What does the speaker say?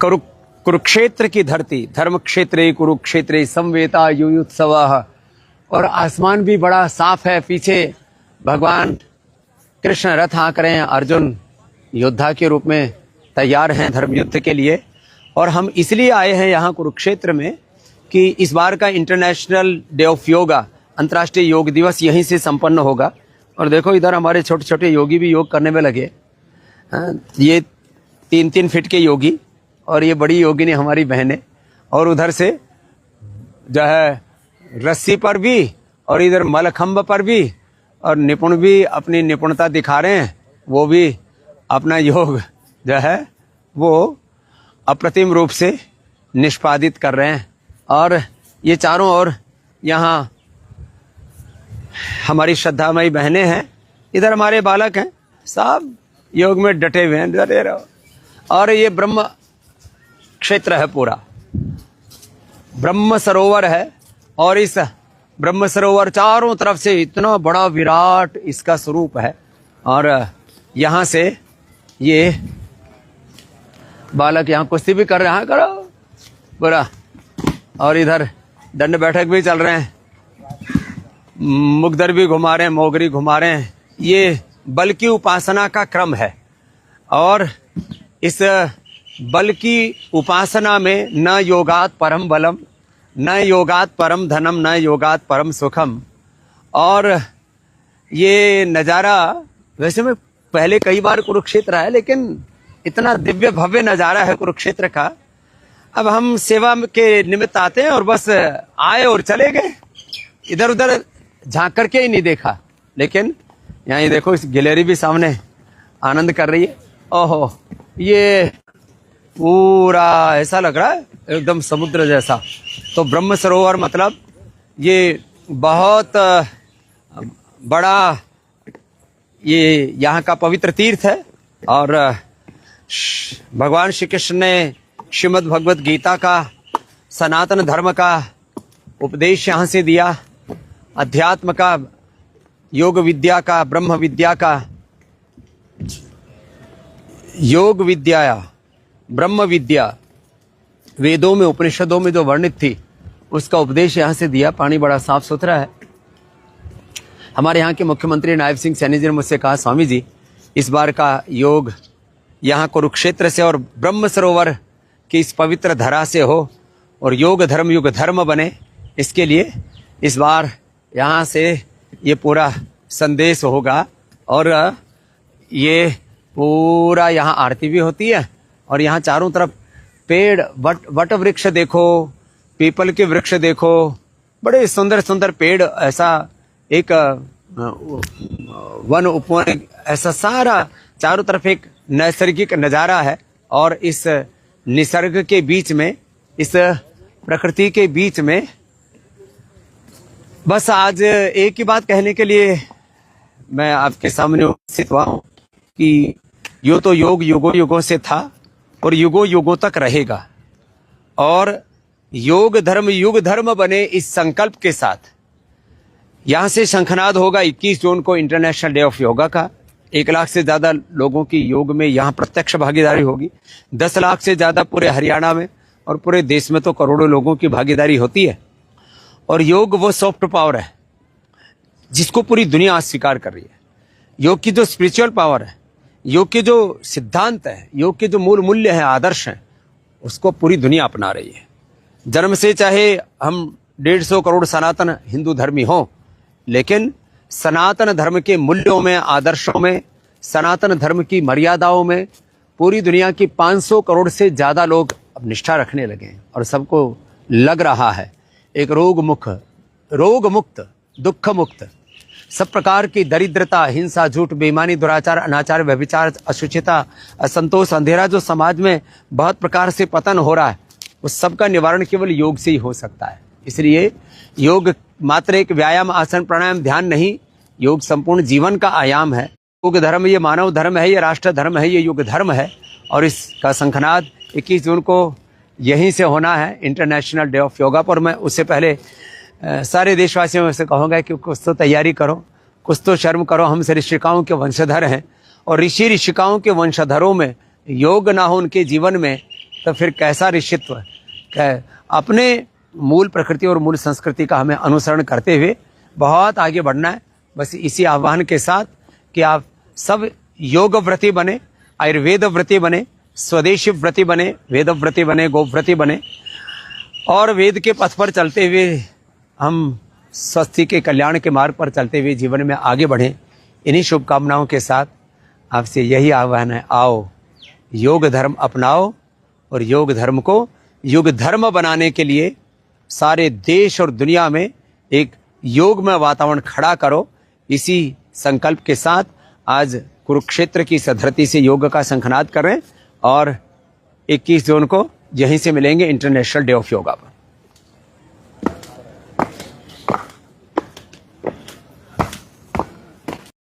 कुरुक्षेत्र की धरती, धर्म क्षेत्रे कुरुक्षेत्रे संवेता युयुत्सवः। और आसमान भी बड़ा साफ है, पीछे भगवान कृष्ण रथ हाँक रहे हैं, अर्जुन योद्धा के रूप में तैयार हैं धर्म युद्ध के लिए। और हम इसलिए आए हैं यहाँ कुरुक्षेत्र में कि इस बार का इंटरनेशनल डे ऑफ योगा, अंतर्राष्ट्रीय योग दिवस यहीं से संपन्न होगा। और देखो इधर हमारे छोटे छोटे योगी भी योग करने में लगे। ये 3-3 फीट के योगी और ये बड़ी योगिनी हमारी बहनें, और उधर से जो है रस्सी पर भी और इधर मलखंभ पर भी, और निपुण भी अपनी निपुणता दिखा रहे हैं। वो भी अपना योग जो है वो अप्रतिम रूप से निष्पादित कर रहे हैं। और ये चारों ओर यहाँ हमारी श्रद्धामयी बहनें हैं, इधर हमारे बालक हैं, सब योग में डटे हुए हैं, डटे रहो। और ये ब्रह्म क्षेत्र है, पूरा ब्रह्म सरोवर है। और इस ब्रह्म सरोवर चारों तरफ से इतना बड़ा विराट इसका स्वरूप है। और यहाँ से ये बालक यहाँ कुश्ती भी कर रहे हैं, करो पूरा। और इधर दंड बैठक भी चल रहे हैं, मुगदर भी घुमा रहे हैं, मोगरी घुमा रहे हैं। ये बल की उपासना का क्रम है। और इस बल की उपासना में न योगात परम बलम, न योगात परम धनम, न योगात परम सुखम। और ये नज़ारा, वैसे मैं पहले कई बार कुरुक्षेत्र आया, लेकिन इतना दिव्य भव्य नज़ारा है कुरुक्षेत्र का। अब हम सेवा के निमित्त आते हैं और बस आए और चले गए, इधर उधर झांक करके ही नहीं देखा। लेकिन यहाँ ये देखो, इस गैलरी भी सामने आनंद कर रही है। ओहो, ये पूरा ऐसा लग रहा है एकदम समुद्र जैसा। तो ब्रह्म सरोवर मतलब ये बहुत बड़ा ये यहाँ का पवित्र तीर्थ है। और भगवान श्री कृष्ण ने श्रीमद् भगवत गीता का, सनातन धर्म का उपदेश यहाँ से दिया, अध्यात्म का, योग विद्या का, ब्रह्म विद्या का, योग विद्या, ब्रह्म विद्या, वेदों में उपनिषदों में जो वर्णित थी उसका उपदेश यहाँ से दिया। पानी बड़ा साफ सुथरा है। हमारे यहाँ के मुख्यमंत्री नायब सिंह सैनी जी ने मुझसे कहा, स्वामी जी इस बार का योग यहाँ कुरुक्षेत्र से और ब्रह्म सरोवर की इस पवित्र धरा से हो और योग धर्म युग धर्म बने, इसके लिए इस बार यहाँ से ये पूरा संदेश होगा। और ये पूरा यहाँ आरती भी होती है। और यहाँ चारों तरफ पेड़, वट वृक्ष देखो, पीपल के वृक्ष देखो, बड़े सुंदर सुंदर पेड़, ऐसा एक वन उपवन, ऐसा सारा चारों तरफ एक नैसर्गिक नज़ारा है। और इस निसर्ग के बीच में, इस प्रकृति के बीच में, बस आज एक ही बात कहने के लिए मैं आपके सामने उपस्थित हुआ हूँ कि यो तो योग युगों युगों से था और युगों युगों तक रहेगा। और योग धर्म युग धर्म बने, इस संकल्प के साथ यहाँ से शंखनाद होगा 21 जून को इंटरनेशनल डे ऑफ योगा का। 1 लाख से ज़्यादा लोगों की योग में यहाँ प्रत्यक्ष भागीदारी होगी। 10 लाख से ज़्यादा पूरे हरियाणा में और पूरे देश में तो करोड़ों लोगों की भागीदारी होती है। और योग वो सॉफ्ट पावर है जिसको पूरी दुनिया आज स्वीकार कर रही है। योग की जो स्पिरिचुअल पावर है, योग के जो सिद्धांत है, योग के जो मूल मूल्य हैं, आदर्श हैं, उसको पूरी दुनिया अपना रही है। जन्म से चाहे हम 150 करोड़ सनातन हिंदू धर्मी हों, लेकिन सनातन धर्म के मूल्यों में, आदर्शों में, सनातन धर्म की मर्यादाओं में पूरी दुनिया की 500 करोड़ से ज़्यादा लोग अब निष्ठा रखने लगे हैं। और सबको लग रहा है एक रोग मुक्त, दुख मुक्त, सब प्रकार की दरिद्रता, हिंसा, झूठ, बेईमानी, दुराचार, अनाचार, व्यभिचार, अशुचिता, असंतोष, अंधेरा जो समाज में बहुत प्रकार से पतन हो रहा है, उस सब का निवारण केवल योग से ही हो सकता है। इसलिए योग मात्र एक व्यायाम, आसन, प्राणायाम, ध्यान नहीं, योग संपूर्ण जीवन का आयाम है। योग धर्म ये मानव धर्म है, ये राष्ट्र धर्म है, ये युग धर्म है। और इसका शंखनाद 21 जून को यहीं से होना है, इंटरनेशनल डे ऑफ योगा पर। मैं उससे पहले सारे देशवासियों से कहूँगा कि कुछ तो तैयारी करो, कुछ तो शर्म करो। हम से ऋषिकाओं के वंशधर हैं और ऋषिकाओं के वंशधरों में योग ना हो उनके जीवन में तो फिर कैसा ऋषित्व। अपने मूल प्रकृति और मूल संस्कृति का हमें अनुसरण करते हुए बहुत आगे बढ़ना है। बस इसी आह्वान के साथ कि आप सब योग व्रती बने, आयुर्वेद व्रती बने, स्वदेशी व्रती बने, वेद व्रती बने, गो व्रती बने और वेद के पथ पर चलते हुए हम स्वस्थी के कल्याण के मार्ग पर चलते हुए जीवन में आगे बढ़ें। इन्हीं शुभकामनाओं के साथ आपसे यही आह्वान है, आओ योग धर्म अपनाओ और योग धर्म को युग धर्म बनाने के लिए सारे देश और दुनिया में एक योगमय वातावरण खड़ा करो। इसी संकल्प के साथ आज कुरुक्षेत्र की इस धरती से योग का शंखनाद कर रहे हैं और 21 जून को यहीं से मिलेंगे इंटरनेशनल डे ऑफ योगा पर।